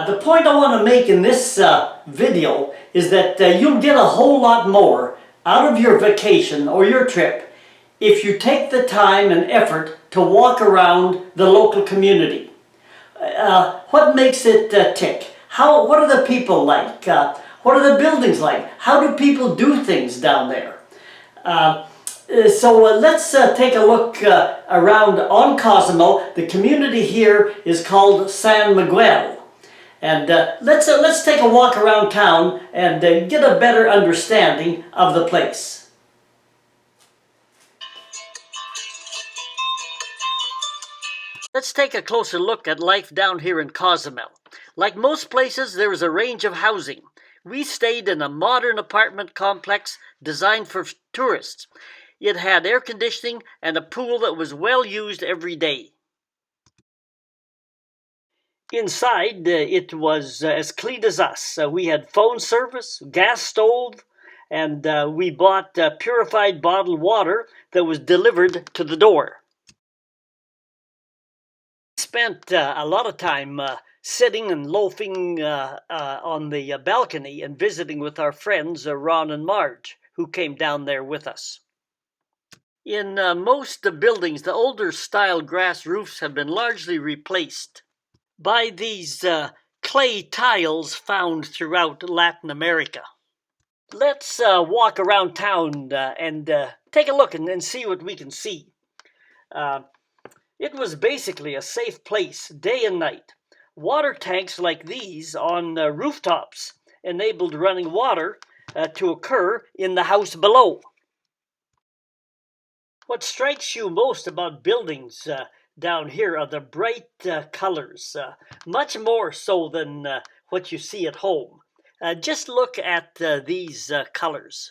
The point I want to make in this video is that you'll get a whole lot more out of your vacation or your trip if you take the time and effort to walk around the local community. What makes it tick? What are the people like? What are the buildings like? How do people do things down there? So let's take a look around on Cozumel. The community here is called San Miguel. And let's take a walk around town and get a better understanding of the place. Let's take a closer look at life down here in Cozumel. Like most places, there is a range of housing. We stayed in a modern apartment complex designed for tourists. It had air conditioning and a pool that was well used every day. Inside, it was as clean as us. We had phone service, gas stove, and we bought purified bottled water that was delivered to the door. We spent a lot of time sitting and loafing on the balcony and visiting with our friends Ron and Marge, who came down there with us. In most buildings, the older style grass roofs have been largely replaced by these clay tiles found throughout Latin America. Let's walk around town and take a look and see what we can see. It was basically a safe place day and night. Water tanks like these on rooftops enabled running water to occur in the house below. What strikes you most about buildings down here are the bright colors, much more so than what you see at home. Just look at these colors.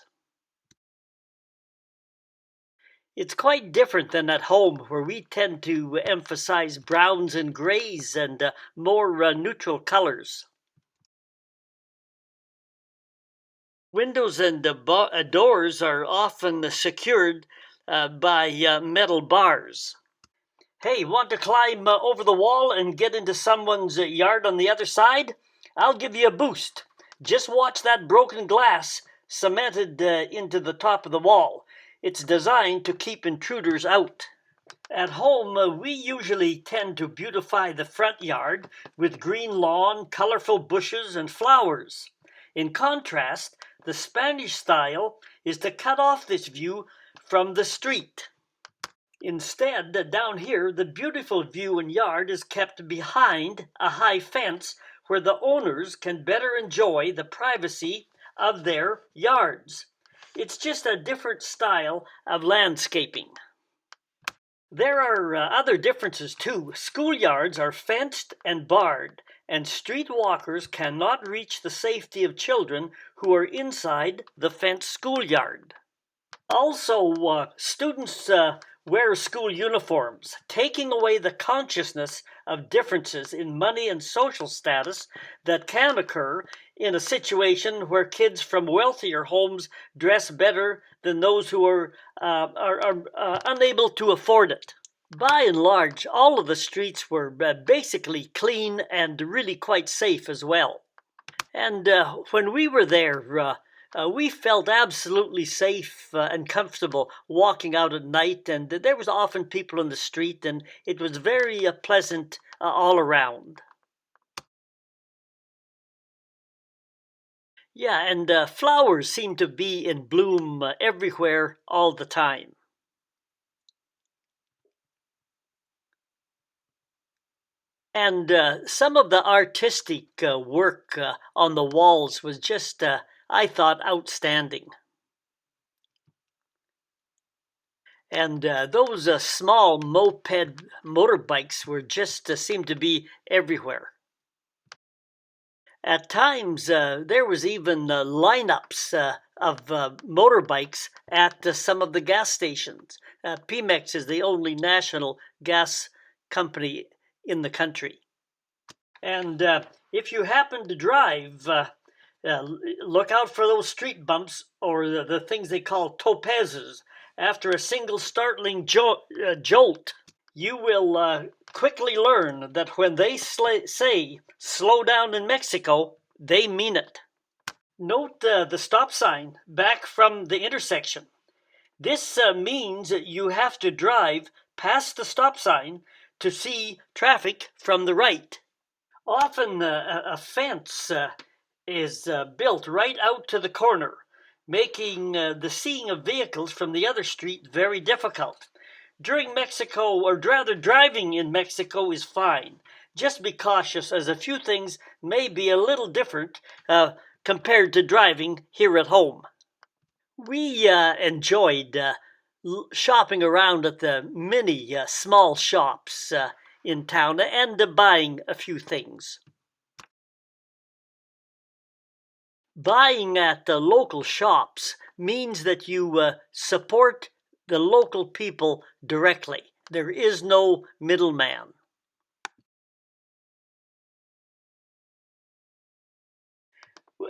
It's quite different than at home, where we tend to emphasize browns and grays and more neutral colors. Windows and doors are often secured by metal bars. Hey, want to climb over the wall and get into someone's yard on the other side? I'll give you a boost. Just watch that broken glass cemented into the top of the wall. It's designed to keep intruders out. At home, we usually tend to beautify the front yard with green lawn, colorful bushes, and flowers. In contrast, the Spanish style is to cut off this view from the street. Instead, down here, the beautiful view and yard is kept behind a high fence where the owners can better enjoy the privacy of their yards. It's just a different style of landscaping. There are other differences too. Schoolyards are fenced and barred, and street walkers cannot reach the safety of children who are inside the fenced schoolyard. Also, students wear school uniforms, taking away the consciousness of differences in money and social status that can occur in a situation where kids from wealthier homes dress better than those who are unable to afford it. By and large, all of the streets were basically clean and really quite safe as well. And when we were there, we felt absolutely safe and comfortable walking out at night, and there was often people in the street, and it was very pleasant all around. Yeah, and flowers seem to be in bloom everywhere all the time. And some of the artistic work on the walls was just, I thought, outstanding. And those small moped motorbikes were just seemed to be everywhere. At times, there was even lineups of motorbikes at some of the gas stations. Pemex is the only national gas company in the country. And if you happen to drive, look out for those street bumps, or the things they call topazes. After a single startling jolt. You will quickly learn that when they say slow down in Mexico, they mean it. Note the stop sign back from the intersection. This means you have to drive past the stop sign to see traffic from the right. Often a fence is built right out to the corner, making the seeing of vehicles from the other street very difficult. During Mexico, or rather driving in Mexico, is fine. Just be cautious, as a few things may be a little different compared to driving here at home. We enjoyed shopping around at the many small shops in town and buying a few things. Buying at the local shops means that you support the local people directly. There is no middleman.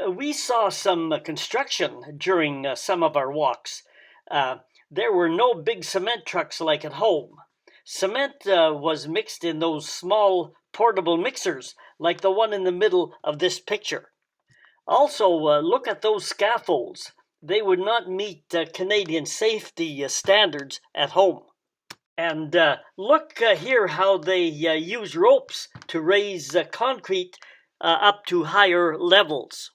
We saw some construction during some of our walks. There were no big cement trucks like at home. Cement was mixed in those small portable mixers like the one in the middle of this picture. Also, look at those scaffolds. They would not meet Canadian safety standards at home. And look here how they use ropes to raise concrete up to higher levels.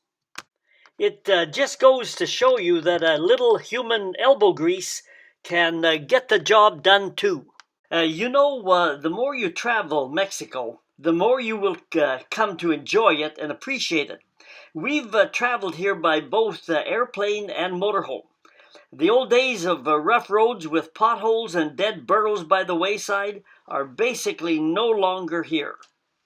It just goes to show you that a little human elbow grease can get the job done too. The more you travel Mexico, the more you will come to enjoy it and appreciate it. We've traveled here by both airplane and motorhome. The old days of rough roads with potholes and dead burros by the wayside are basically no longer here.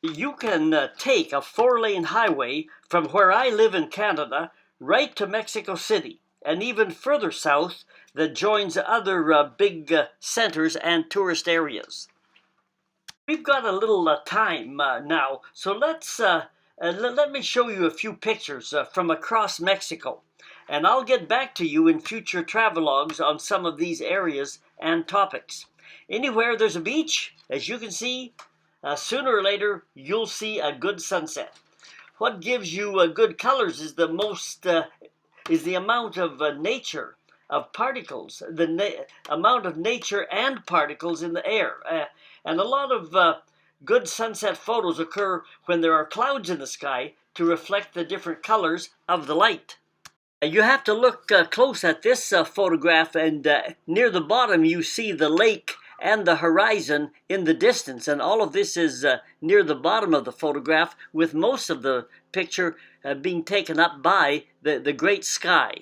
You can take a 4-lane highway from where I live in Canada right to Mexico City, and even further south that joins other big centers and tourist areas. We've got a little time now, so let me show you a few pictures from across Mexico, and I'll get back to you in future travelogues on some of these areas and topics. Anywhere there's a beach, as you can see, sooner or later you'll see a good sunset. What gives you good colors is the amount of nature, of particles, amount of nature and particles in the air. And a lot of good sunset photos occur when there are clouds in the sky to reflect the different colors of the light. You have to look close at this photograph, and near the bottom you see the lake and the horizon in the distance, and all of this is near the bottom of the photograph, with most of the picture being taken up by the great sky.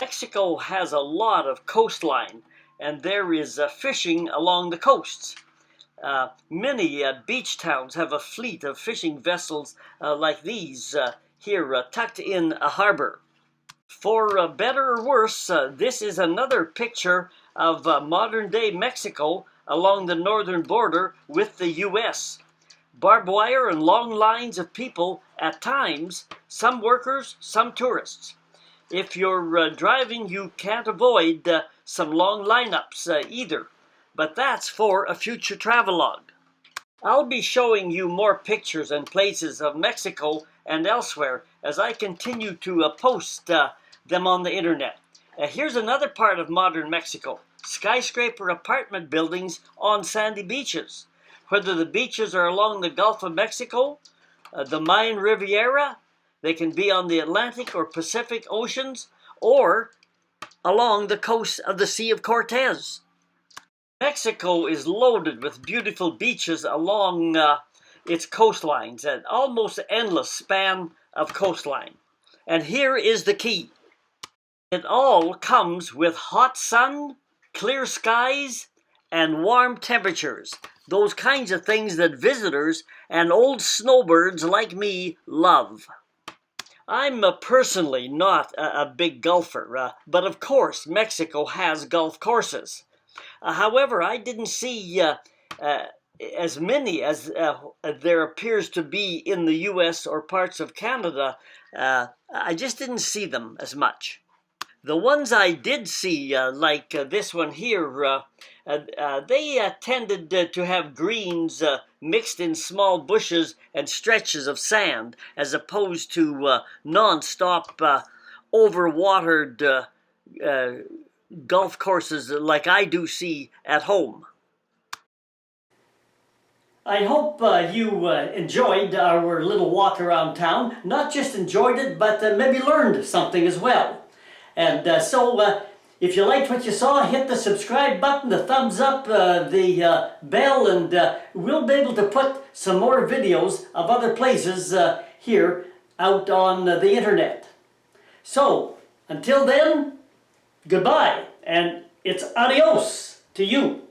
Mexico has a lot of coastline, and there is fishing along the coasts. Many beach towns have a fleet of fishing vessels like these here tucked in a harbor. For better or worse, this is another picture of modern-day Mexico along the northern border with the U.S. Barbed wire and long lines of people at times, some workers, some tourists. If you're driving, you can't avoid some long lineups either, but that's for a future travelogue. I'll be showing you more pictures and places of Mexico and elsewhere as I continue to post them on the internet. Here's another part of modern Mexico: skyscraper apartment buildings on sandy beaches. Whether the beaches are along the Gulf of Mexico, the Mayan Riviera, they can be on the Atlantic or Pacific Oceans, or along the coast of the Sea of Cortez. Mexico is loaded with beautiful beaches along its coastlines, an almost endless span of coastline. And here is the key. It all comes with hot sun, clear skies, and warm temperatures. Those kinds of things that visitors and old snowbirds like me love. I'm personally not a big golfer, but of course Mexico has golf courses. However, I didn't see as many as there appears to be in the U.S. or parts of Canada. I just didn't see them as much. The ones I did see, like this one here, they tended to have greens mixed in small bushes and stretches of sand, as opposed to non-stop overwatered golf courses like I do see at home. I hope you enjoyed our little walk around town. Not just enjoyed it, but maybe learned something as well. And if you liked what you saw, hit the subscribe button, the thumbs up, the bell, and we'll be able to put some more videos of other places here out on the internet. So, until then, goodbye, and it's adios to you.